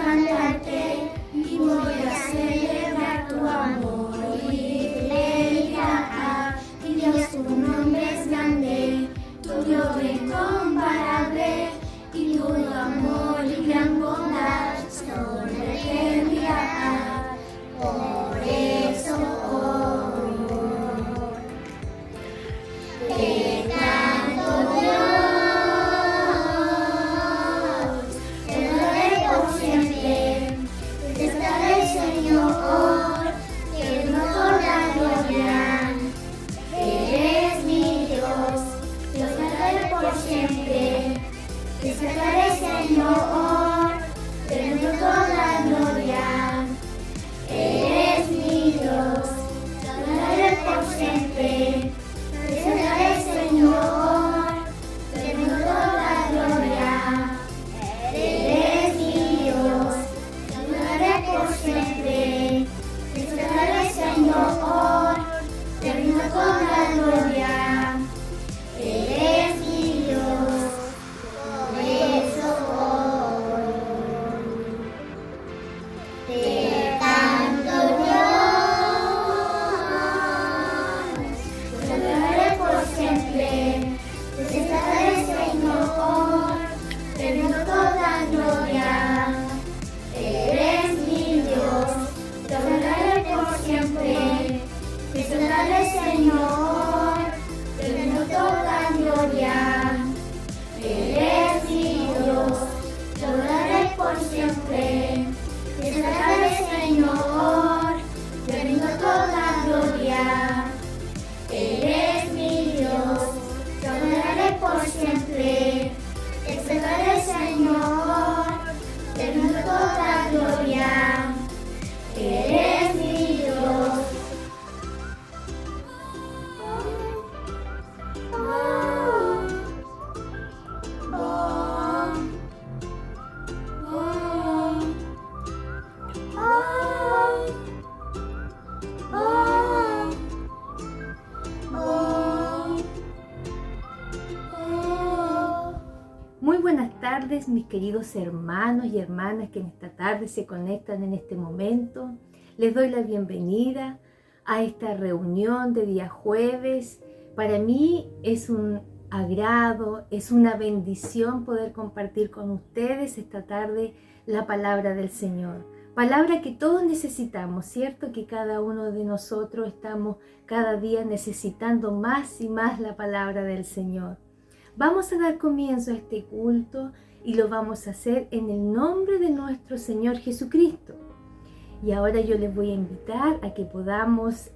cantarte y voy a celebrar tu amor y fidelidad. Mi Dios, tu nombre es grande, tu gloria incomparable y tu amor y gran bondad sobre la eternidad. Por eso te canto, Dios, te adoraré por siempre, te estaré, Señor, te doy toda gloria. Eres mi Dios, te adoraré por siempre, te estaré, Señor, te doy toda gloria. Eres mi Dios, te adoraré por siempre, te seré, Señor, te doy toda gloria. Eres mi Dios, te adoraré por siempre, te seré, Señor, te doy toda gloria. Eres mi Dios, por eso te canto, Dios, te adoraré por siempre, te exaltaré, Señor, te doy toda gloria. Eres mi Dios, te adoraré por siempre, te exaltaré, Señor, te doy toda gloria. Eres mi Dios, te adoraré por siempre, te exaltaré, Señor, te doy toda gloria. Eres mi Dios, te adoraré por siempre, te exaltaré, Señor, te doy toda gloria. Eres mi Dios. Muy buenas tardes, mis queridos hermanos y hermanas que en esta tarde se conectan en este momento. Les doy la bienvenida a esta reunión de día jueves. Para mí es un agrado, es una bendición poder compartir con ustedes esta tarde la palabra del Señor. Palabra que todos necesitamos, ¿cierto? Que cada uno de nosotros estamos cada día necesitando más y más la palabra del Señor. Vamos a dar comienzo a este culto y lo vamos a hacer en el nombre de nuestro Señor Jesucristo. Y ahora yo les voy a invitar a que podamos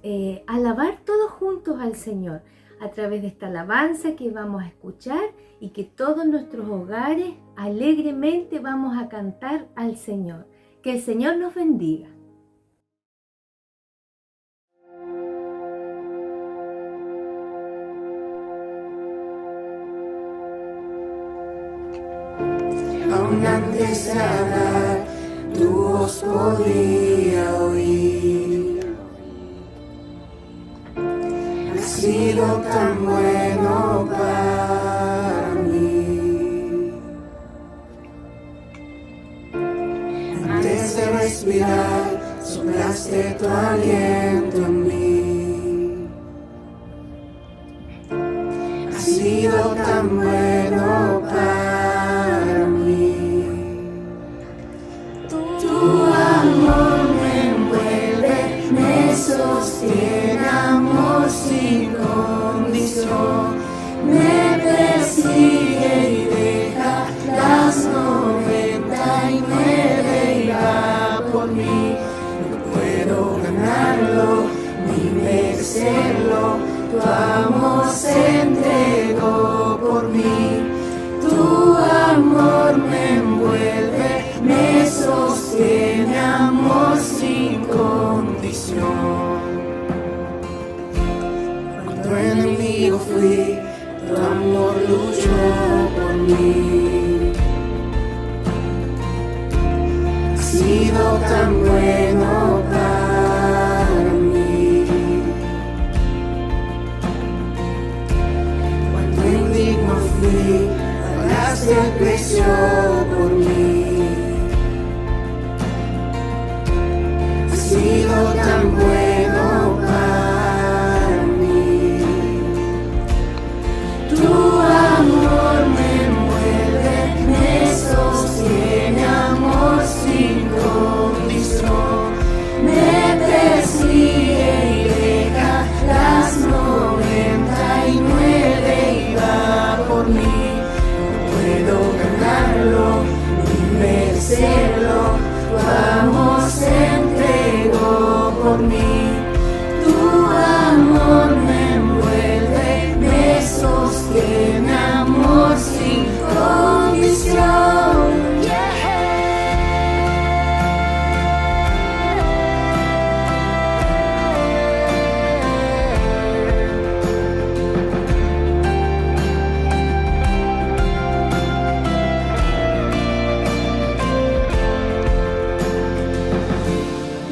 alabar todos juntos al Señor a través de esta alabanza que vamos a escuchar y que todos nuestros hogares alegremente vamos a cantar al Señor. Que el Señor nos bendiga. Aún antes de hablar, tu voz podía oír. Has sido tan bueno para mí. Antes de respirar, soplaste tu aliento en mí. Has sido tan bueno para mí. Tu amor me envuelve, me sostiene, amor sin condición. Me persigue y deja las 90 y me reirá por mí. No puedo ganarlo ni merecerlo, tu amor se entregó por mí. Tu amor me envuelve, me sostiene, amor sin condición. Cuando enemigo fui, tu amor luchó por mí. Has sido tan bueno para mí. Cuando indigno fui, pagaste el precio por mí. tan bueno para mí. Tu amor me envuelve, me sostiene, amor sin condición. Me persigue y deja las 99 y va por mí. No puedo ganarlo ni merecerlo, tu amor se entregó por mí. Tu amor me envuelve, me sostiene, amor sin condición.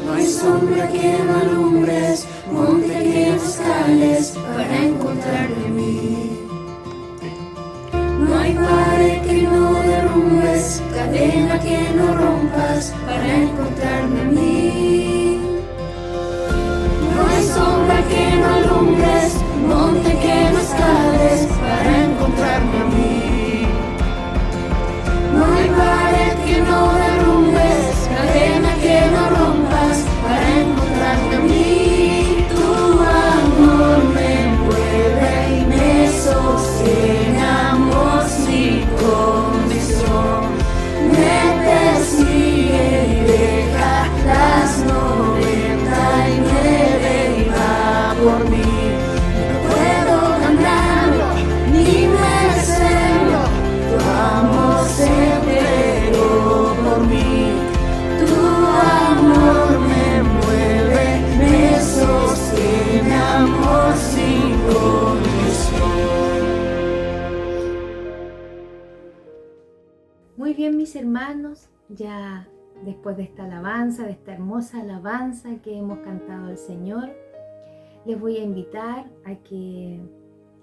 No hay sombra que no alumbres, monte que no escales para encontrarme a mí. No hay pared que no derrumbes, cadena que no rompas para encontrarme a mí. No hay sombra que no alumbres, monte que no escales para encontrarme a mí. No hay pared que no derrumbes, cadena que no rompas para encontrarme a mí. Tu amor me envuelve y me sostiene, amor sin condición. Me persigue y deja las 99 y va por mí. No puedo ganarlo ni merecerlo, tu amor se entregó por mí. Tu amor me envuelve, me sostiene, amor sin condición. Muy bien, mis hermanos, ya después de esta alabanza, de esta hermosa alabanza que hemos cantado al Señor, les voy a invitar a que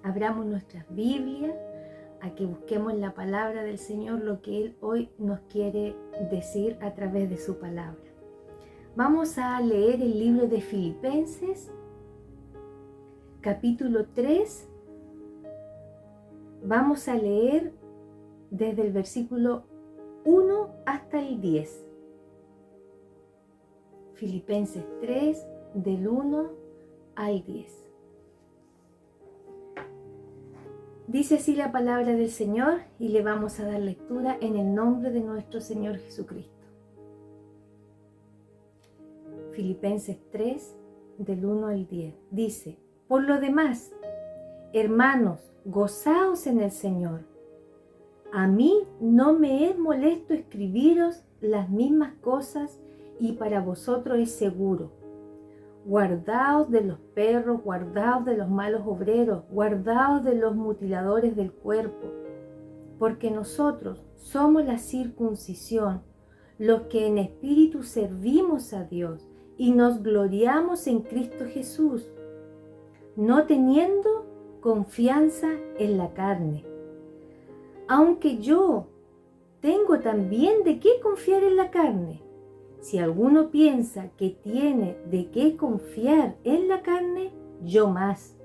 abramos nuestras Biblias, a que busquemos en la palabra del Señor lo que Él hoy nos quiere decir a través de su palabra. Vamos a leer el libro de Filipenses, capítulo 3. Vamos a leer desde el versículo 1 hasta el 10. Filipenses 3, del 1 al 10. Dice así la palabra del Señor y le vamos a dar lectura en el nombre de nuestro Señor Jesucristo. Filipenses 3, del 1 al 10. Dice: por lo demás, hermanos, gozaos en el Señor. A mí no me es molesto escribiros las mismas cosas y para vosotros es seguro. Guardaos de los perros, guardaos de los malos obreros, guardaos de los mutiladores del cuerpo, porque nosotros somos la circuncisión, los que en espíritu servimos a Dios y nos gloriamos en Cristo Jesús, no teniendo confianza en la carne. Aunque yo tengo también de qué confiar en la carne. Si alguno piensa que tiene de qué confiar en la carne, yo más.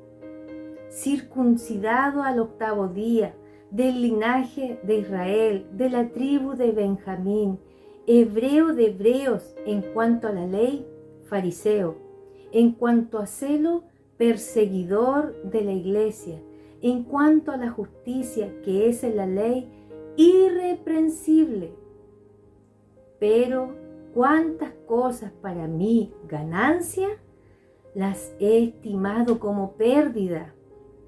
Circuncidado al 8º día, del linaje de Israel, de la tribu de Benjamín, hebreo de hebreos, en cuanto a la ley, fariseo, en cuanto a celo, perseguidor de la iglesia, en cuanto a la justicia que es en la ley, irreprensible. Pero cuántas cosas para mí ganancia, las he estimado como pérdida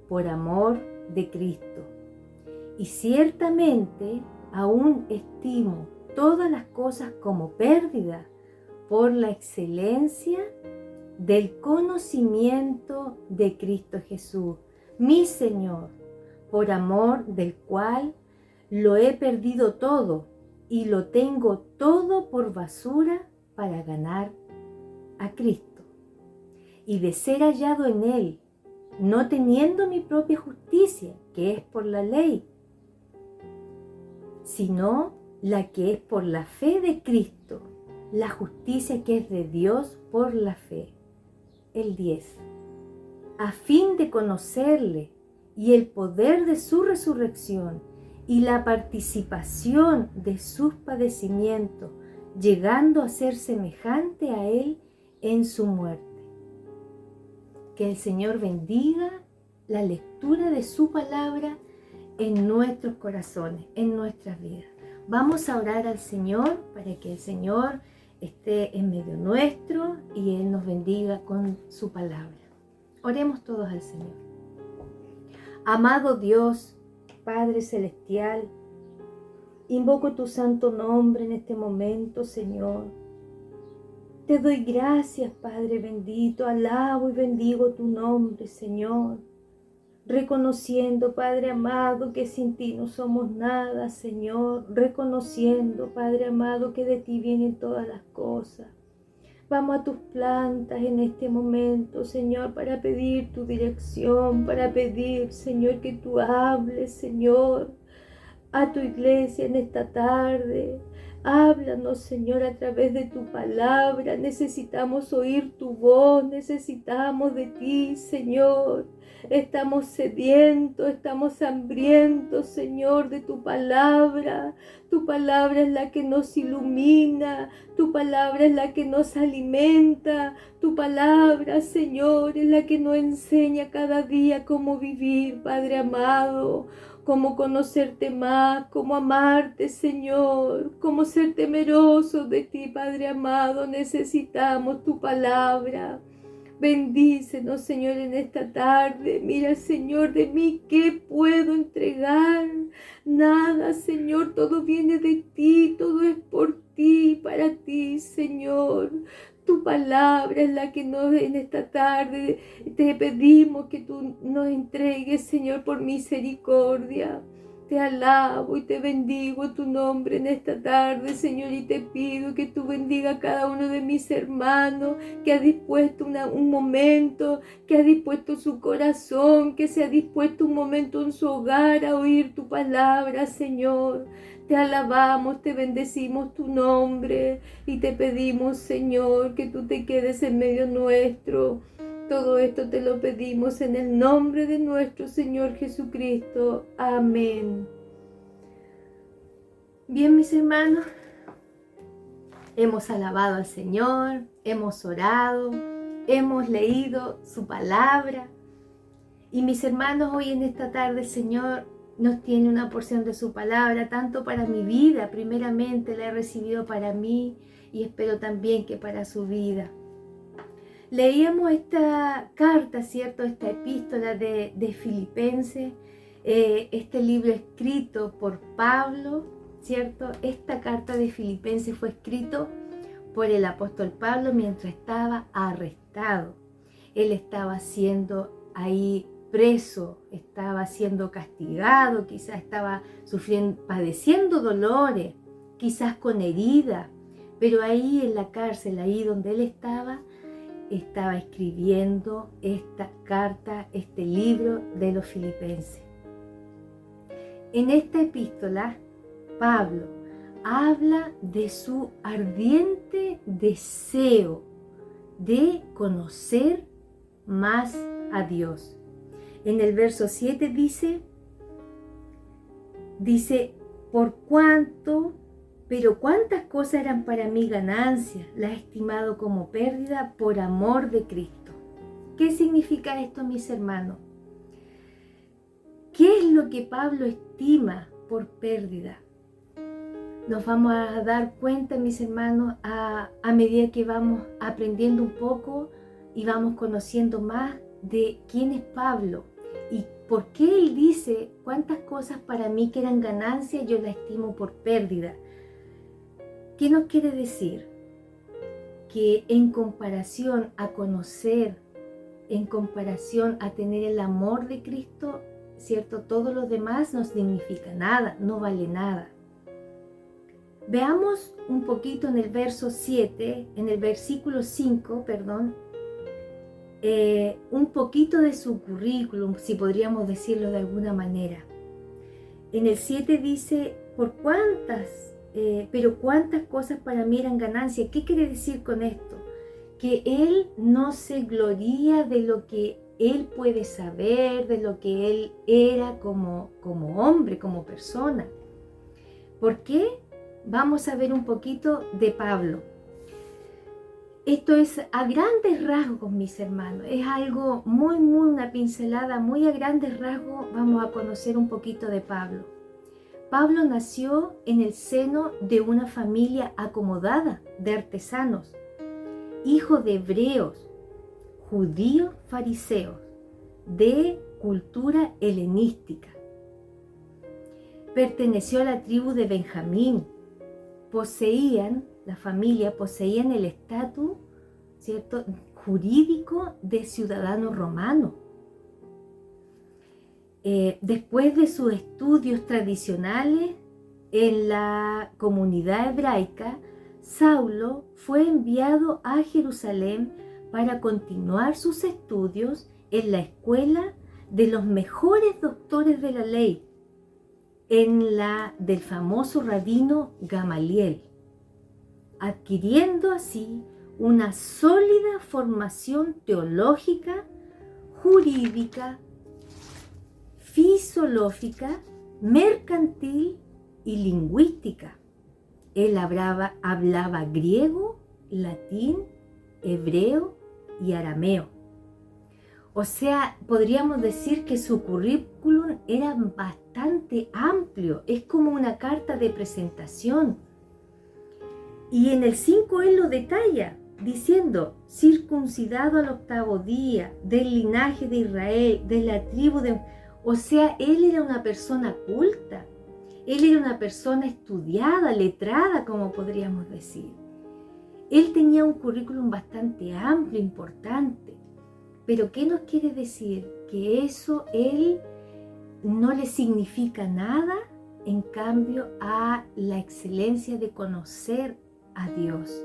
por amor de Cristo. Y ciertamente aún estimo todas las cosas como pérdida por la excelencia del conocimiento de Cristo Jesús, mi Señor, por amor del cual lo he perdido todo y lo tengo todo por basura para ganar a Cristo y de ser hallado en Él, no teniendo mi propia justicia, que es por la ley, sino la que es por la fe de Cristo, la justicia que es de Dios por la fe. El 10. A fin de conocerle y el poder de su resurrección y la participación de sus padecimientos, llegando a ser semejante a Él en su muerte. Que el Señor bendiga la lectura de su palabra en nuestros corazones, en nuestras vidas. Vamos a orar al Señor para que el Señor esté en medio nuestro y Él nos bendiga con su palabra. Oremos todos al Señor. Amado Dios, Padre Celestial, invoco tu santo nombre en este momento, Señor. Te doy gracias, Padre bendito, alabo y bendigo tu nombre, Señor. Reconociendo, Padre amado, que sin ti no somos nada, Señor. Reconociendo, Padre amado, que de ti vienen todas las cosas. Vamos a tus plantas en este momento, Señor, para pedir tu dirección, para pedir, Señor, que tú hables, Señor, a tu iglesia en esta tarde. Háblanos, Señor, a través de tu palabra. Necesitamos oír tu voz, necesitamos de ti, Señor. Estamos sedientos, estamos hambrientos, Señor, de tu palabra. Tu palabra es la que nos ilumina, tu palabra es la que nos alimenta, tu palabra, Señor, es la que nos enseña cada día cómo vivir, Padre amado, cómo conocerte más, cómo amarte, Señor, cómo ser temerosos de ti, Padre amado. Necesitamos tu palabra. Bendícenos, Señor, en esta tarde. Mira, Señor, de mí, ¿qué puedo entregar? Nada, Señor, todo viene de ti, todo es por ti, para ti, Señor. Tu palabra es la que en esta tarde te pedimos que tú nos entregues, Señor, por misericordia. Te alabo y te bendigo tu nombre en esta tarde, Señor, y te pido que tú bendiga a cada uno de mis hermanos que ha dispuesto un momento, que ha dispuesto su corazón, que se ha dispuesto un momento en su hogar a oír tu palabra, Señor. Te alabamos, te bendecimos tu nombre y te pedimos, Señor, que tú te quedes en medio nuestro. Todo esto te lo pedimos en el nombre de nuestro Señor Jesucristo. Amén. Bien, mis hermanos, hemos alabado al Señor, hemos orado, hemos leído su palabra. Y mis hermanos, hoy en esta tarde el Señor nos tiene una porción de su palabra, tanto para mi vida, primeramente la he recibido para mí y espero también que para su vida. Leíamos esta carta, ¿cierto? Esta epístola de Filipenses, este libro escrito por Pablo, ¿cierto? Esta carta de Filipenses fue escrito por el apóstol Pablo mientras estaba arrestado. Él estaba siendo ahí preso, estaba siendo castigado, quizás estaba padeciendo dolores, quizás con heridas, pero ahí en la cárcel, ahí donde él estaba escribiendo esta carta, este libro de los Filipenses. En esta epístola, Pablo habla de su ardiente deseo de conocer más a Dios. En el verso 7 dice, pero cuántas cosas eran para mí ganancias, las he estimado como pérdida por amor de Cristo. ¿Qué significa esto, mis hermanos? ¿Qué es lo que Pablo estima por pérdida? Nos vamos a dar cuenta, mis hermanos, a medida que vamos aprendiendo un poco y vamos conociendo más de quién es Pablo y por qué él dice cuántas cosas para mí que eran ganancias yo las estimo por pérdida. ¿Qué nos quiere decir? Que en comparación a conocer, en comparación a tener el amor de Cristo, ¿cierto? Todo lo demás no significa nada, no vale nada. Veamos un poquito en el verso 7, en el versículo 5, un poquito de su currículum, si podríamos decirlo de alguna manera. En el 7 dice, por cuántas pero cuántas cosas para mí eran ganancia. ¿Qué quiere decir con esto? Que él no se gloría de lo que él puede saber, de lo que él era como hombre, como persona. ¿Por qué? Vamos a ver un poquito de Pablo. Esto es a grandes rasgos, mis hermanos. Es algo muy, una pincelada muy a grandes rasgos. Vamos a conocer un poquito de Pablo. Pablo nació en el seno de una familia acomodada de artesanos, hijo de hebreos, judíos fariseos, de cultura helenística. Perteneció a la tribu de Benjamín. La familia poseían el estatus, ¿cierto?, jurídico de ciudadano romano. Después de sus estudios tradicionales en la comunidad hebraica, Saulo fue enviado a Jerusalén para continuar sus estudios en la escuela de los mejores doctores de la ley, en la del famoso rabino Gamaliel, adquiriendo así una sólida formación teológica, jurídica, filosófica, mercantil y lingüística. Él hablaba griego, latín, hebreo y arameo. O sea, podríamos decir que su currículum era bastante amplio, es como una carta de presentación. Y en el 5 él lo detalla, diciendo, circuncidado al 8º día, del linaje de Israel, de la tribu de... O sea, él era una persona culta, él era una persona estudiada, letrada, como podríamos decir. Él tenía un currículum bastante amplio, importante. Pero ¿qué nos quiere decir? Que eso él no le significa nada, en cambio, a la excelencia de conocer a Dios.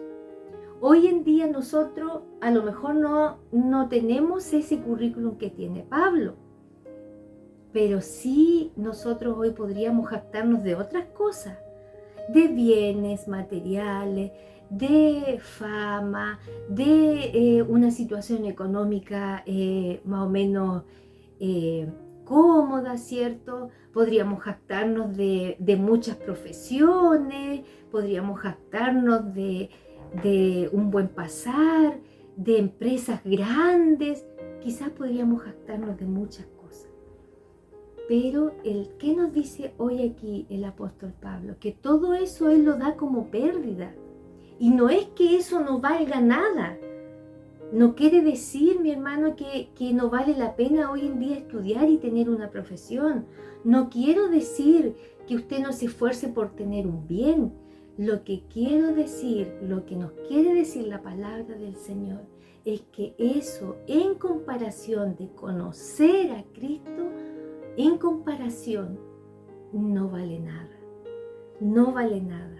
Hoy en día nosotros a lo mejor no tenemos ese currículum que tiene Pablo, pero sí nosotros hoy podríamos jactarnos de otras cosas, de bienes materiales, de fama, de una situación económica más o menos cómoda, ¿cierto? Podríamos jactarnos de muchas profesiones, podríamos jactarnos de un buen pasar, de empresas grandes, quizás podríamos jactarnos de muchas cosas. Pero ¿qué nos dice hoy aquí el apóstol Pablo? Que todo eso él lo da como pérdida. Y no es que eso no valga nada. No quiere decir, mi hermano, que no vale la pena hoy en día estudiar y tener una profesión. No quiero decir que usted no se esfuerce por tener un bien. Lo que quiero decir, lo que nos quiere decir la palabra del Señor, es que eso, en comparación de conocer a Cristo, en comparación, no vale nada. No vale nada.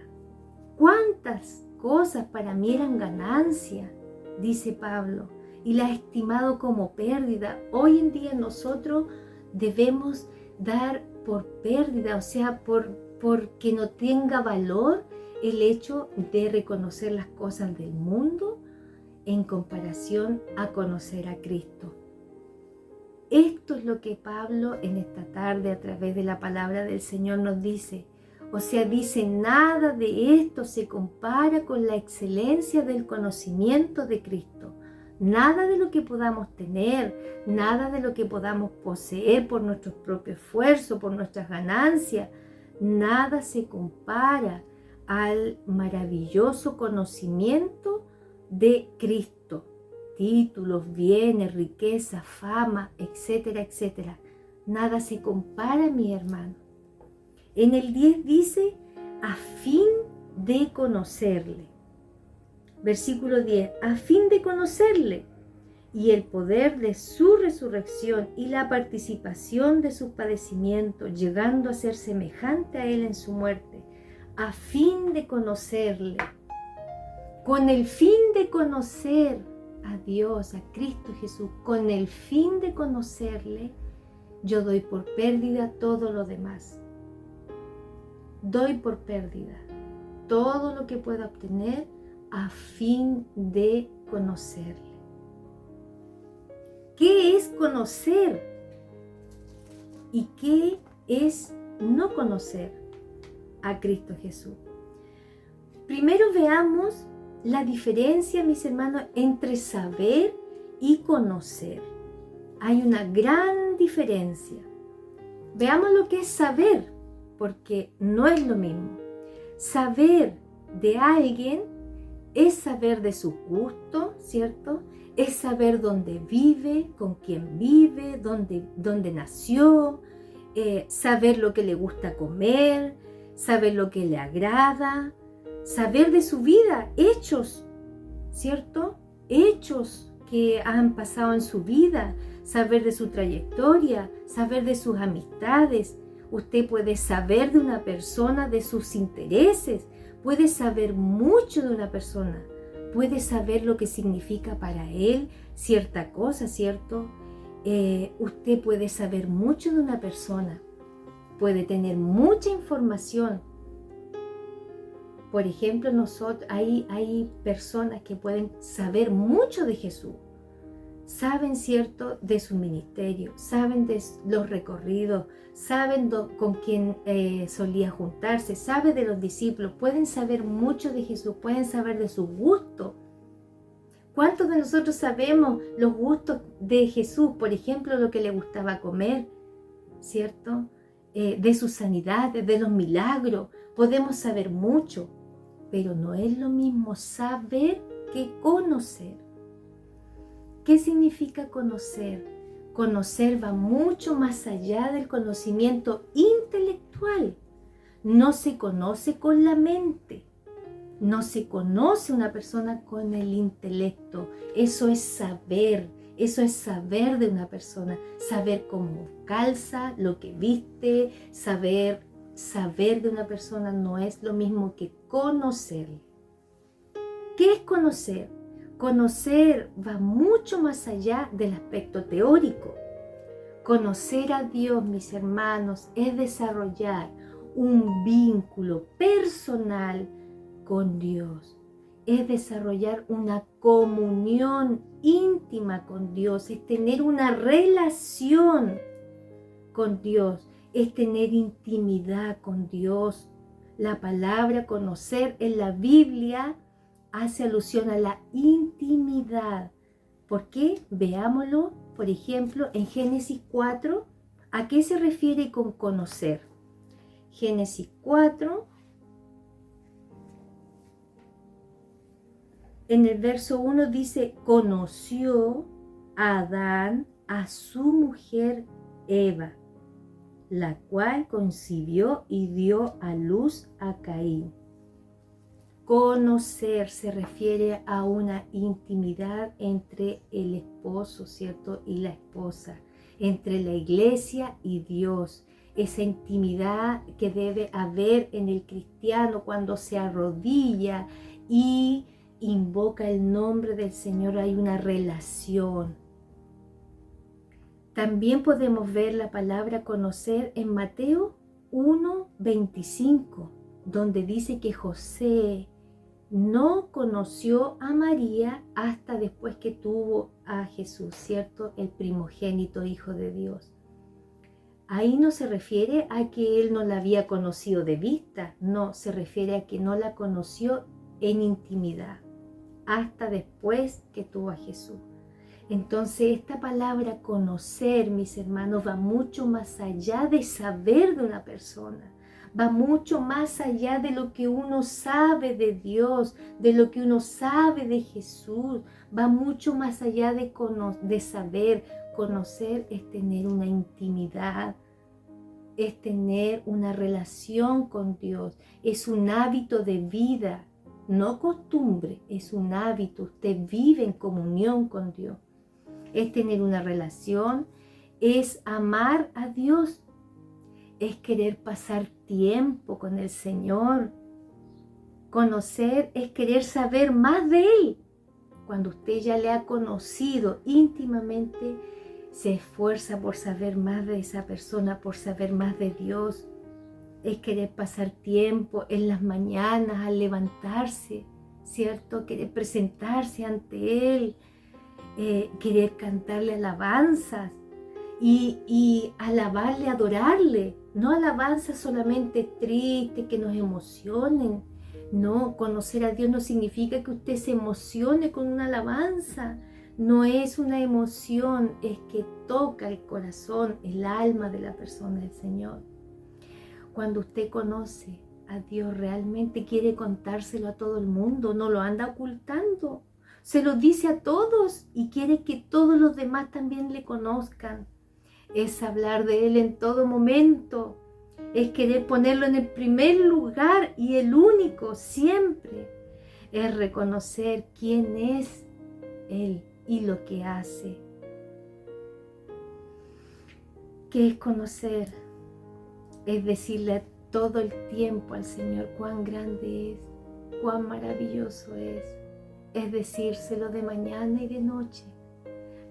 ¿Cuántas cosas para mí eran ganancia?, dice Pablo, y la ha estimado como pérdida. Hoy en día nosotros debemos dar por pérdida, o sea, porque no tenga valor el hecho de reconocer las cosas del mundo en comparación a conocer a Cristo. Esto es lo que Pablo en esta tarde a través de la palabra del Señor nos dice. O sea, dice, nada de esto se compara con la excelencia del conocimiento de Cristo. Nada de lo que podamos tener, nada de lo que podamos poseer por nuestro propio esfuerzo, por nuestras ganancias, nada se compara al maravilloso conocimiento de Cristo. Títulos, bienes, riqueza, fama, etcétera, etcétera. Nada se compara, mi hermano. En el 10 dice, a fin de conocerle. Versículo 10, a fin de conocerle y el poder de su resurrección y la participación de sus padecimientos, llegando a ser semejante a él en su muerte, a fin de conocerle. Con el fin de conocer a Dios, a Cristo Jesús, con el fin de conocerle, yo doy por pérdida todo lo demás. Doy por pérdida todo lo que pueda obtener a fin de conocerle. ¿Qué es conocer? ¿Y qué es no conocer a Cristo Jesús? Primero veamos la diferencia, mis hermanos, entre saber y conocer. Hay una gran diferencia. Veamos lo que es saber, porque no es lo mismo. Saber de alguien es saber de su gusto, ¿cierto? Es saber dónde vive, con quién vive, dónde nació, saber lo que le gusta comer, saber lo que le agrada, saber de su vida, hechos, ¿cierto? Hechos que han pasado en su vida, saber de su trayectoria, saber de sus amistades. Usted puede saber de una persona, de sus intereses, puede saber mucho de una persona, puede saber lo que significa para él cierta cosa, ¿cierto? Usted puede saber mucho de una persona, puede tener mucha información. Por ejemplo, hay personas que pueden saber mucho de Jesús. Saben, ¿cierto?, de su ministerio, saben de los recorridos, saben con quién solía juntarse, saben de los discípulos, pueden saber mucho de Jesús, pueden saber de su gusto. ¿Cuántos de nosotros sabemos los gustos de Jesús? Por ejemplo, lo que le gustaba comer, ¿cierto? De su sanidad, de los milagros. Podemos saber mucho, pero no es lo mismo saber que conocer. ¿Qué significa conocer? Conocer va mucho más allá del conocimiento intelectual. No se conoce con la mente. No se conoce una persona con el intelecto. Eso es saber de una persona. Saber cómo calza, lo que viste, saber de una persona no es lo mismo que conocerle. ¿Qué es conocer? Conocer va mucho más allá del aspecto teórico. Conocer a Dios, mis hermanos, es desarrollar un vínculo personal con Dios. Es desarrollar una comunión íntima con Dios. Es tener una relación con Dios. Es tener intimidad con Dios. La palabra conocer en la Biblia hace alusión a la intimidad. ¿Por qué? Veámoslo, por ejemplo, en Génesis 4. ¿A qué se refiere con conocer? Génesis 4, en el verso 1 dice, conoció Adán a su mujer Eva, la cual concibió y dio a luz a Caín. Conocer se refiere a una intimidad entre el esposo, ¿cierto?, y la esposa, entre la iglesia y Dios. Esa intimidad que debe haber en el cristiano cuando se arrodilla y invoca el nombre del Señor, hay una relación. También podemos ver la palabra conocer en Mateo 1:25, donde dice que José no conoció a María hasta después que tuvo a Jesús, ¿cierto? El primogénito Hijo de Dios. Ahí no se refiere a que él no la había conocido de vista, no, se refiere a que no la conoció en intimidad, hasta después que tuvo a Jesús. Entonces esta palabra conocer, mis hermanos, va mucho más allá de saber de una persona. Va mucho más allá de lo que uno sabe de Dios, de lo que uno sabe de Jesús. Va mucho más allá de saber. Conocer es tener una intimidad, es tener una relación con Dios. Es un hábito de vida, no costumbre, es un hábito. Usted vive en comunión con Dios. Es tener una relación, es amar a Dios. Es querer pasar tiempo con el Señor. Conocer es querer saber más de Él. Cuando usted ya le ha conocido íntimamente, se esfuerza por saber más de esa persona, por saber más de Dios. es querer pasar tiempo en las mañanas al levantarse, ¿cierto? Querer presentarse ante Él, querer cantarle alabanzas y alabarle, adorarle. No alabanzas solamente tristes, que nos emocionen. No, conocer a Dios no significa que usted se emocione con una alabanza. No es una emoción, es que toca el corazón, el alma de la persona del Señor. Cuando usted conoce a Dios, realmente quiere contárselo a todo el mundo, no lo anda ocultando. Se lo dice a todos y quiere que todos los demás también le conozcan. Es hablar de Él en todo momento. Es querer ponerlo en el primer lugar y el único siempre. Es reconocer quién es Él y lo que hace. ¿Qué es conocer? Es decirle todo el tiempo al Señor cuán grande es, cuán maravilloso es. Es decírselo de mañana y de noche.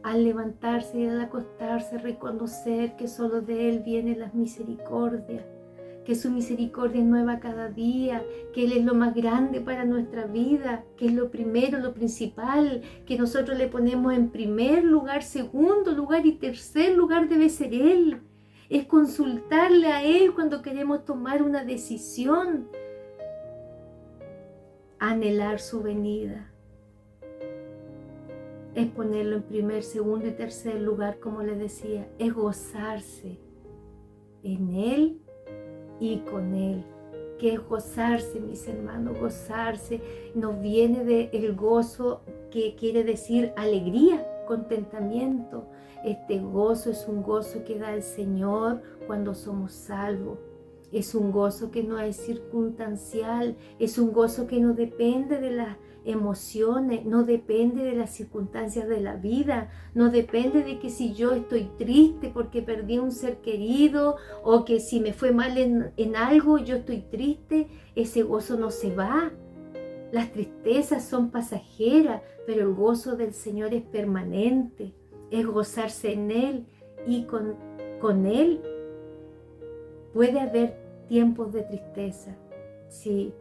Al levantarse y al acostarse, reconocer que solo de Él vienen las misericordias, que su misericordia es nueva cada día, que Él es lo más grande para nuestra vida, que es lo primero, lo principal, que nosotros le ponemos en primer lugar, segundo lugar y tercer lugar debe ser Él. Es consultarle a Él cuando queremos tomar una decisión, anhelar su venida. Es ponerlo en primer, segundo y tercer lugar, como les decía. Es gozarse en Él y con Él. ¿Qué es gozarse, mis hermanos? Gozarse nos viene del gozo, que quiere decir alegría, contentamiento. Este gozo es un gozo que da el Señor cuando somos salvos. Es un gozo que no es circunstancial, es un gozo que no depende de las emociones, no depende de las circunstancias de la vida, no depende de que si yo estoy triste porque perdí un ser querido o que si me fue mal en algo, yo estoy triste. Ese gozo no se va. Las tristezas son pasajeras, pero el gozo del Señor es permanente. Es gozarse en Él y con Él. Puede haber tiempos de tristeza, sí,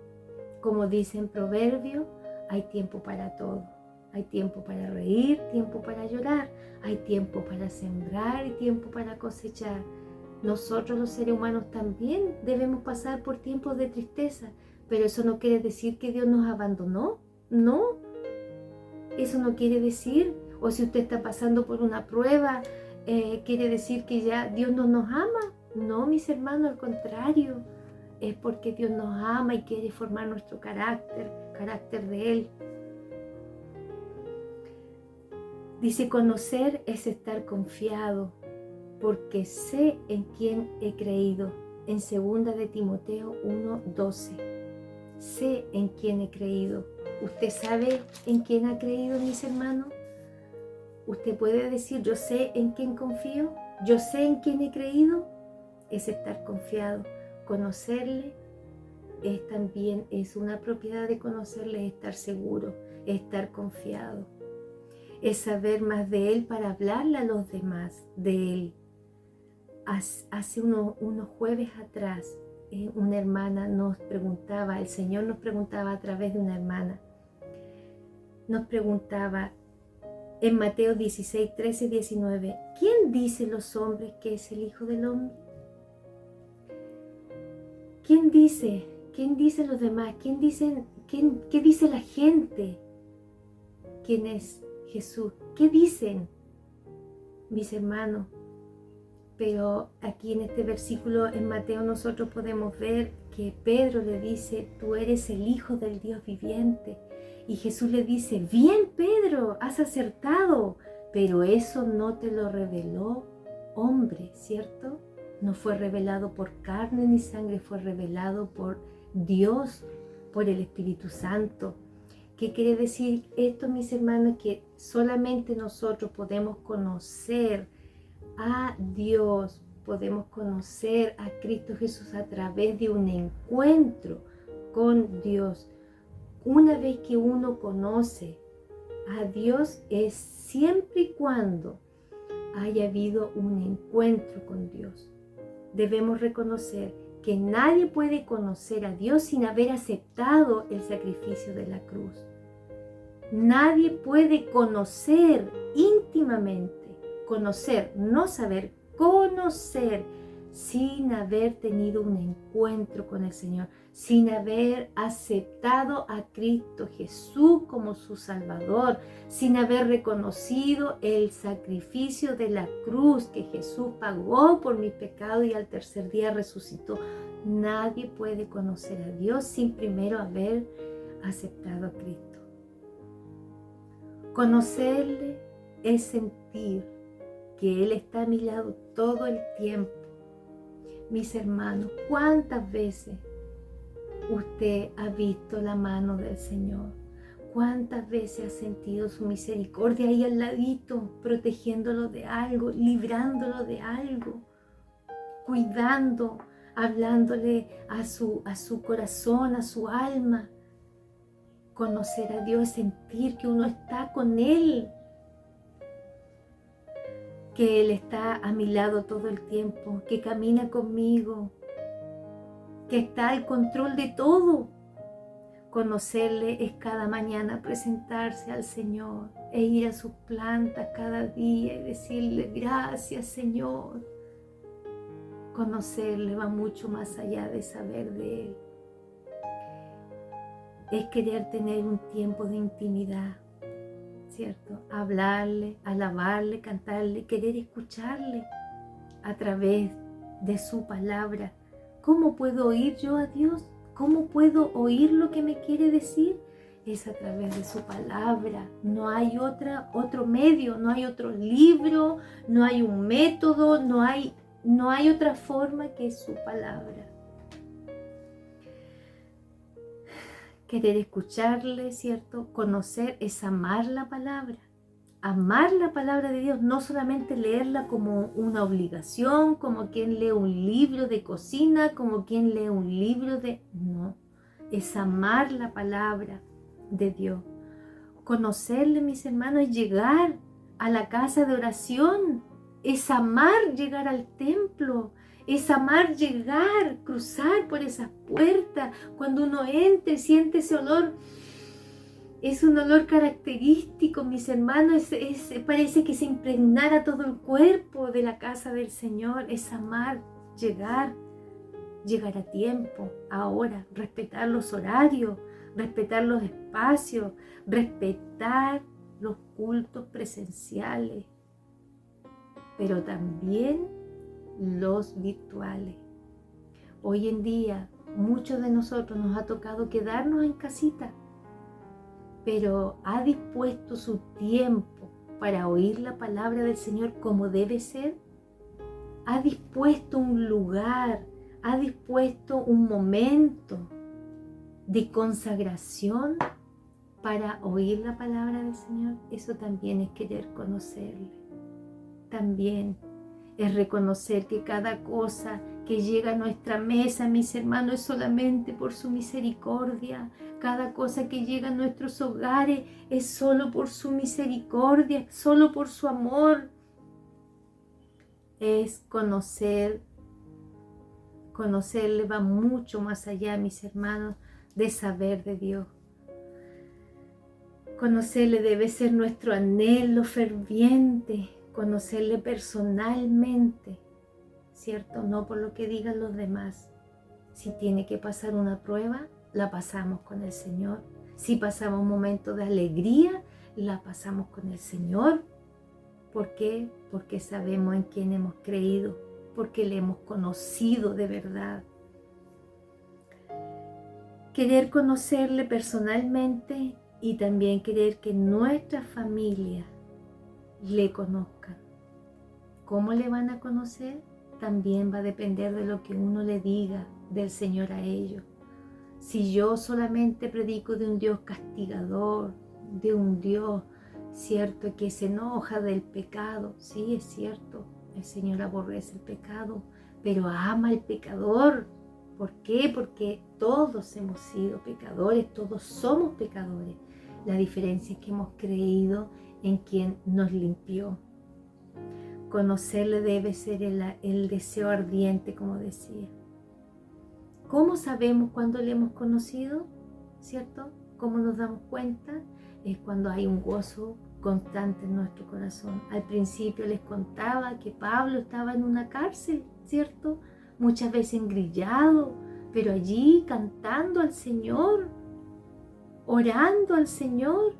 como dice en Proverbios, hay tiempo para todo. Hay tiempo para reír, tiempo para llorar, hay tiempo para sembrar y tiempo para cosechar. Nosotros los seres humanos también debemos pasar por tiempos de tristeza, pero eso no quiere decir que Dios nos abandonó, no. Eso no quiere decir, o si usted está pasando por una prueba, quiere decir que ya Dios no nos ama. No, mis hermanos, al contrario, es porque Dios nos ama y quiere formar nuestro carácter de Él. Dice, conocer es estar confiado, porque sé en quién he creído. En 2 de Timoteo 1:12. Sé en quién he creído. ¿Usted sabe en quién ha creído, mis hermanos? ¿Usted puede decir, yo sé en quién confío? ¿Yo sé en quién he creído? Es estar confiado. Conocerle también es una propiedad de conocerle, es estar seguro, es estar confiado. Es saber más de Él para hablarle a los demás de Él. Hace unos jueves atrás, una hermana nos preguntaba, el Señor nos preguntaba a través de una hermana, nos preguntaba en Mateo 16, 13, 19, ¿quién dicen los hombres que es el Hijo del Hombre? ¿Quién dice? ¿Quién dicen los demás? ¿Qué dice la gente? ¿Quién es Jesús? ¿Qué dicen, mis hermanos? Pero aquí en este versículo en Mateo nosotros podemos ver que Pedro le dice, tú eres el Hijo del Dios viviente. Y Jesús le dice, bien Pedro, has acertado, pero eso no te lo reveló hombre, ¿cierto? No fue revelado por carne ni sangre, fue revelado por Dios, por el Espíritu Santo. ¿Qué quiere decir esto, mis hermanos? Que solamente nosotros podemos conocer a Dios, podemos conocer a Cristo Jesús a través de un encuentro con Dios. Una vez que uno conoce a Dios es siempre y cuando haya habido un encuentro con Dios. Debemos reconocer que nadie puede conocer a Dios sin haber aceptado el sacrificio de la cruz. Nadie puede conocer íntimamente, conocer, no saber, conocer, sin haber tenido un encuentro con el Señor, sin haber aceptado a Cristo Jesús como su Salvador, sin haber reconocido el sacrificio de la cruz que Jesús pagó por mis pecados y al tercer día resucitó. Nadie puede conocer a Dios sin primero haber aceptado a Cristo. Conocerle es sentir que Él está a mi lado todo el tiempo. Mis hermanos, ¿cuántas veces usted ha visto la mano del Señor? ¿Cuántas veces ha sentido su misericordia ahí al ladito, protegiéndolo de algo, librándolo de algo, cuidando, hablándole a su corazón, a su alma? Conocer a Dios es sentir que uno está con Él, que Él está a mi lado todo el tiempo, que camina conmigo, que está al control de todo. Conocerle es cada mañana presentarse al Señor e ir a sus plantas cada día y decirle gracias, Señor. Conocerle va mucho más allá de saber de Él. Es querer tener un tiempo de intimidad, ¿cierto? Hablarle, alabarle, cantarle, querer escucharle a través de su palabra. ¿Cómo puedo oír yo a Dios? ¿Cómo puedo oír lo que me quiere decir? Es a través de su palabra. No hay otro medio, no hay otro libro, no hay un método, no hay otra forma que su palabra. Querer escucharle, ¿cierto? Conocer es amar la palabra. Amar la palabra de Dios, no solamente leerla como una obligación, como quien lee un libro de cocina, como quien lee un libro de... No, es amar la palabra de Dios. Conocerle, mis hermanos, es llegar a la casa de oración, es amar llegar al templo, es amar llegar, cruzar por esas puertas. Cuando uno entra y siente ese olor, es un olor característico, mis hermanos, parece que se impregnara todo el cuerpo de la casa del Señor. Es amar, llegar a tiempo, ahora, respetar los horarios, respetar los espacios, respetar los cultos presenciales, pero también los virtuales. Hoy en día, muchos de nosotros nos ha tocado quedarnos en casita, pero ha dispuesto su tiempo para oír la palabra del Señor como debe ser. Ha dispuesto un lugar, ha dispuesto un momento de consagración para oír la palabra del Señor. Eso también es querer conocerle. También es reconocer que cada cosa que llega a nuestra mesa, mis hermanos, es solamente por su misericordia. Cada cosa que llega a nuestros hogares es solo por su misericordia, solo por su amor. Es conocerle va mucho más allá, mis hermanos, de saber de Dios. Conocerle debe ser nuestro anhelo ferviente, conocerle personalmente, ¿cierto? No por lo que digan los demás. Si tiene que pasar una prueba, la pasamos con el Señor. Si pasamos un momento de alegría, la pasamos con el Señor. ¿Por qué? Porque sabemos en quién hemos creído, porque le hemos conocido de verdad. Querer conocerle personalmente y también querer que nuestra familia le conozcan. ¿Cómo le van a conocer? También va a depender de lo que uno le diga del Señor a ellos. Si yo solamente predico de un Dios castigador, de un Dios, cierto, que se enoja del pecado, sí, es cierto, el Señor aborrece el pecado, pero ama al pecador. ¿Por qué? Porque todos hemos sido pecadores, todos somos pecadores. La diferencia es que hemos creído en quien nos limpió. Conocerle debe ser el deseo ardiente, como decía. ¿Cómo sabemos cuando le hemos conocido? ¿Cierto? ¿Cómo nos damos cuenta? Es cuando hay un gozo constante en nuestro corazón. Al principio les contaba que Pablo estaba en una cárcel, ¿cierto? Muchas veces engrillado, pero allí cantando al Señor, orando al Señor,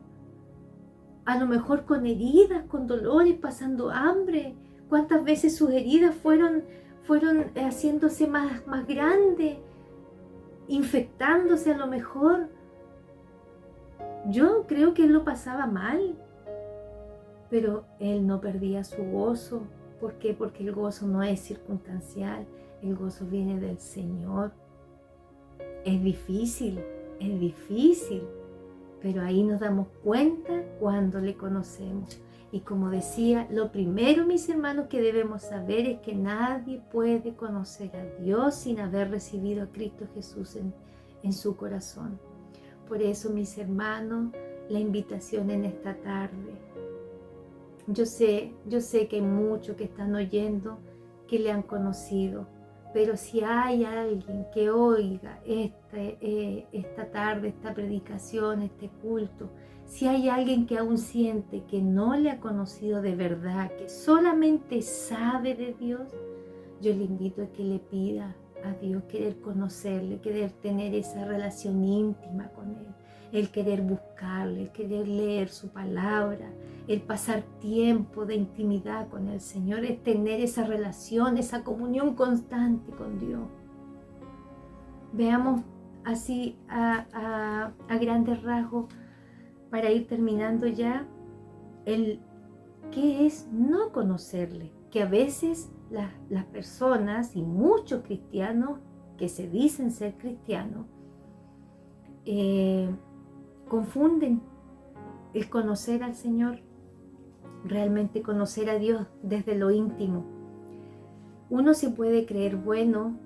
a lo mejor con heridas, con dolores, pasando hambre. ¿Cuántas veces sus heridas fueron haciéndose más grandes, infectándose a lo mejor? Yo creo que él lo pasaba mal, pero él no perdía su gozo. ¿Por qué? Porque el gozo no es circunstancial, el gozo viene del Señor. Es difícil, pero ahí nos damos cuenta cuando le conocemos. Y como decía, lo primero, mis hermanos, que debemos saber es que nadie puede conocer a Dios sin haber recibido a Cristo Jesús en su corazón. Por eso, mis hermanos, la invitación en esta tarde. Yo sé que hay muchos que están oyendo que le han conocido, pero si hay alguien que oiga esta tarde, esta predicación, este culto, si hay alguien que aún siente que no le ha conocido de verdad, que solamente sabe de Dios, yo le invito a que le pida a Dios querer conocerle, querer tener esa relación íntima con Él, el querer buscarle, el querer leer su palabra, el pasar tiempo de intimidad con el Señor, es tener esa relación, esa comunión constante con Dios. Veamos así a grandes rasgos, para ir terminando ya, qué es no conocerle, que a veces las personas y muchos cristianos que se dicen ser cristianos confunden el conocer al Señor, realmente conocer a Dios desde lo íntimo. Uno se puede creer bueno,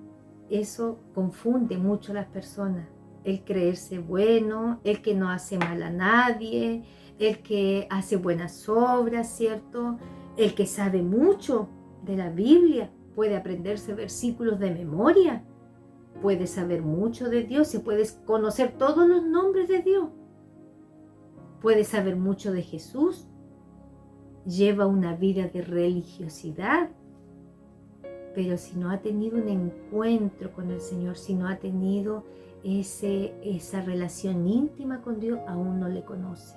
eso confunde mucho a las personas. El creerse bueno, el que no hace mal a nadie, el que hace buenas obras, ¿cierto? El que sabe mucho de la Biblia, puede aprenderse versículos de memoria, puede saber mucho de Dios, se puede conocer todos los nombres de Dios, puede saber mucho de Jesús, lleva una vida de religiosidad, pero si no ha tenido un encuentro con el Señor, si no ha tenido esa relación íntima con Dios, aún no le conoce.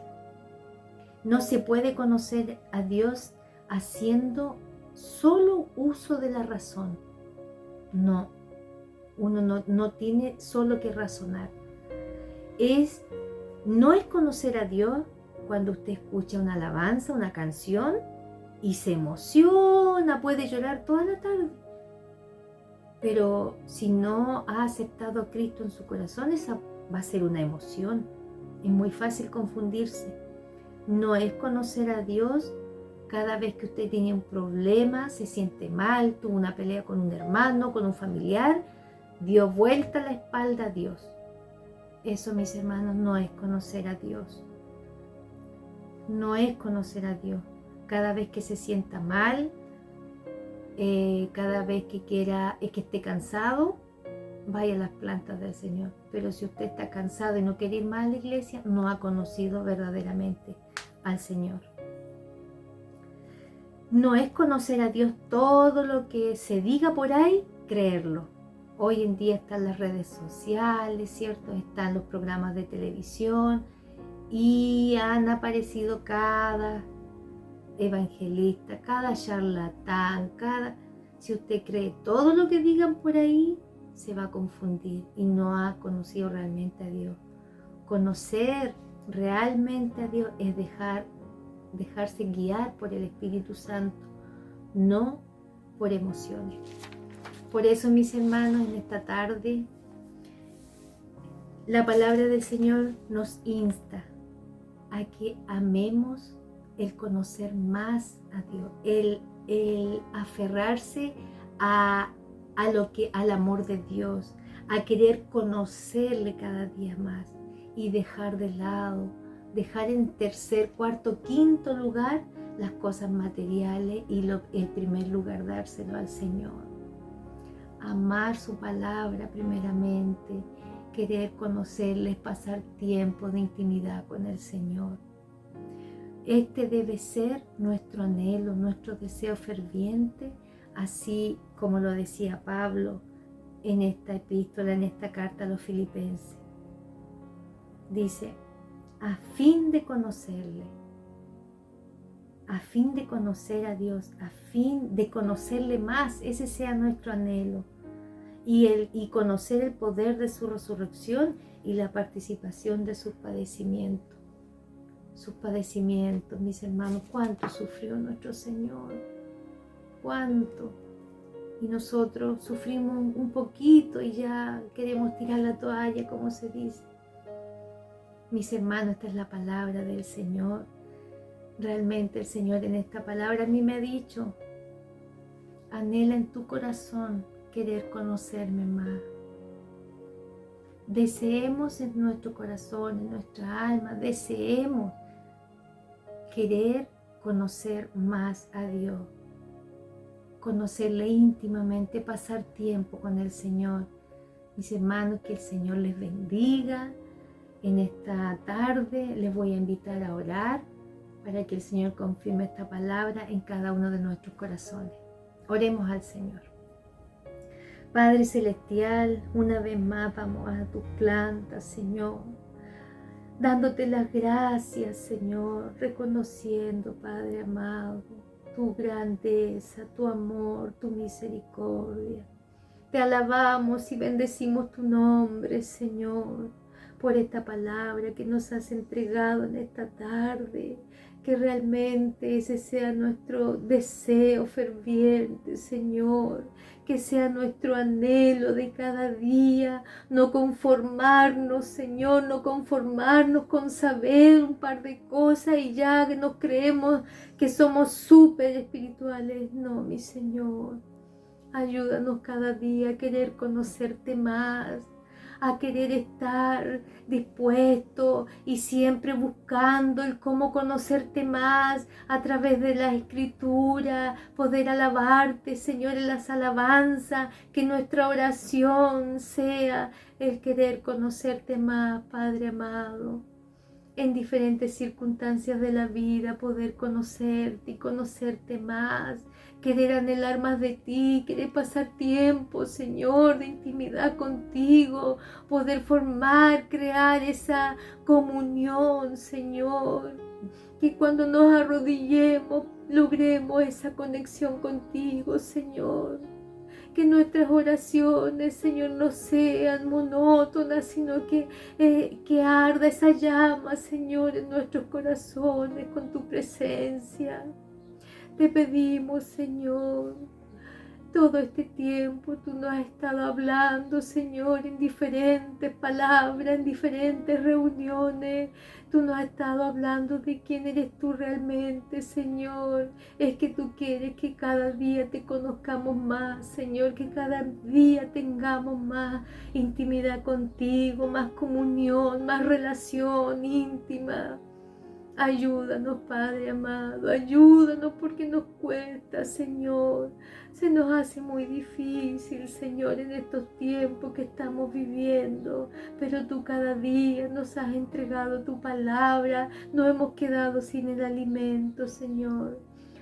No se puede conocer a Dios haciendo solo uso de la razón. No, uno no tiene solo que razonar. No es conocer a Dios cuando usted escucha una alabanza, una canción y se emociona, puede llorar toda la tarde. Pero si no ha aceptado a Cristo en su corazón, esa va a ser una emoción. Es muy fácil confundirse. No es conocer a Dios cada vez que usted tiene un problema, se siente mal, tuvo una pelea con un hermano, con un familiar, dio vuelta la espalda a Dios. Eso, mis hermanos, no es conocer a Dios. No es conocer a Dios. Cada vez que se sienta mal, cada vez que que esté cansado, vaya a las plantas del Señor. Pero si usted está cansado y no quiere ir más a la iglesia, no ha conocido verdaderamente al Señor. No es conocer a Dios todo lo que se diga por ahí, creerlo. Hoy en día están las redes sociales, ¿cierto? Están los programas de televisión y han aparecido cada evangelista, cada charlatán, si usted cree todo lo que digan por ahí, se va a confundir y no ha conocido realmente a Dios. Conocer realmente a Dios es dejarse guiar por el Espíritu Santo, no por emociones. Por eso, mis hermanos, en esta tarde, la palabra del Señor nos insta a que amemos el conocer más a Dios, el aferrarse al amor de Dios, a querer conocerle cada día más y dejar de lado, dejar en tercer, cuarto, quinto lugar las cosas materiales y el primer lugar dárselo al Señor. amar su palabra primeramente, querer conocerle, pasar tiempo de intimidad con el Señor. Este debe ser nuestro anhelo, nuestro deseo ferviente, así como lo decía Pablo en esta epístola, en esta carta a los Filipenses. Dice, a fin de conocerle, a fin de conocer a Dios, a fin de conocerle más, ese sea nuestro anhelo. Y conocer el poder de su resurrección y la participación de sus padecimientos. Sus padecimientos, mis hermanos, cuánto sufrió nuestro Señor, cuánto. Y nosotros sufrimos un poquito y ya queremos tirar la toalla, como se dice. Mis hermanos, esta es la palabra del Señor. Realmente el Señor en esta palabra a mí me ha dicho, anhela en tu corazón querer conocerme más. Deseemos en nuestro corazón, en nuestra alma, deseemos querer conocer más a Dios, conocerle íntimamente, pasar tiempo con el Señor. Mis hermanos, que el Señor les bendiga. En esta tarde les voy a invitar a orar para que el Señor confirme esta palabra en cada uno de nuestros corazones. Oremos al Señor. Padre Celestial, una vez más vamos a tus plantas, Señor, dándote las gracias, Señor, reconociendo, Padre amado, tu grandeza, tu amor, tu misericordia. Te alabamos y bendecimos tu nombre, Señor, por esta palabra que nos has entregado en esta tarde. Que realmente ese sea nuestro deseo ferviente, Señor. Que sea nuestro anhelo de cada día. No conformarnos, Señor, no conformarnos con saber un par de cosas y ya que nos creemos que somos súper espirituales. No, mi Señor. Ayúdanos cada día a querer conocerte más, a querer estar dispuesto y siempre buscando el cómo conocerte más a través de la Escritura, poder alabarte, Señor, en las alabanzas, que nuestra oración sea el querer conocerte más, Padre amado. En diferentes circunstancias de la vida, poder conocerte y conocerte más, querer anhelar más de ti, querer pasar tiempo, Señor, de intimidad contigo, poder formar, crear esa comunión, Señor, que cuando nos arrodillemos logremos esa conexión contigo, Señor. Que nuestras oraciones, Señor, no sean monótonas, sino que arda esa llama, Señor, en nuestros corazones con tu presencia. Te pedimos, Señor, todo este tiempo tú nos has estado hablando, Señor, en diferentes palabras, en diferentes reuniones. Tú nos has estado hablando de quién eres tú realmente, Señor. Es que tú quieres que cada día te conozcamos más, Señor, que cada día tengamos más intimidad contigo, más comunión, más relación íntima. Ayúdanos, Padre amado, ayúdanos porque nos cuesta, Señor. Se nos hace muy difícil, Señor, en estos tiempos que estamos viviendo. Pero tú cada día nos has entregado tu palabra. No hemos quedado sin el alimento, Señor.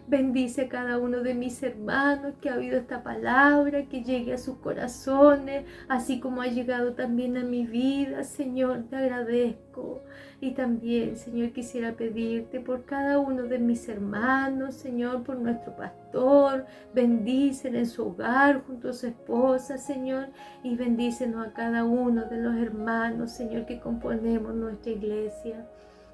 Bendice a cada uno de mis hermanos que ha oído esta palabra, que llegue a sus corazones, así como ha llegado también a mi vida. Señor, te agradezco. Y también, Señor, quisiera pedirte por cada uno de mis hermanos, Señor, por nuestro pastor. Bendícelo en su hogar junto a su esposa, Señor, y bendícenos a cada uno de los hermanos, Señor, que componemos nuestra iglesia.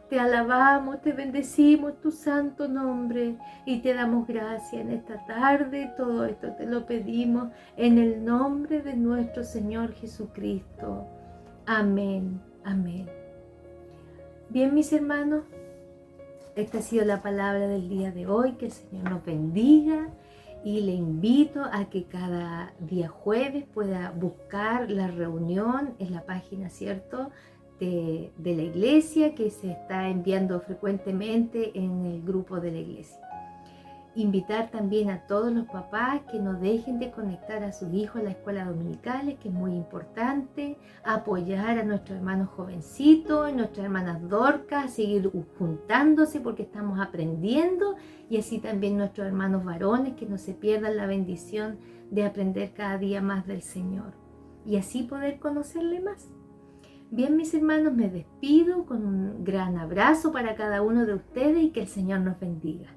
Te alabamos, te bendecimos tu santo nombre y te damos gracias en esta tarde. Todo esto te lo pedimos en el nombre de nuestro Señor Jesucristo. Amén, amén. Bien, mis hermanos, esta ha sido la palabra del día de hoy. Que el Señor nos bendiga y le invito a que cada día jueves pueda buscar la reunión en la página, ¿cierto?, de la iglesia, que se está enviando frecuentemente en el grupo de la iglesia. Invitar también a todos los papás que no dejen de conectar a sus hijos a las escuelas dominicales, que es muy importante. Apoyar a nuestros hermanos jovencitos, nuestras hermanas Dorcas, a seguir juntándose porque estamos aprendiendo. Y así también nuestros hermanos varones, que no se pierdan la bendición de aprender cada día más del Señor. Y así poder conocerle más. Bien, mis hermanos, me despido con un gran abrazo para cada uno de ustedes y que el Señor nos bendiga.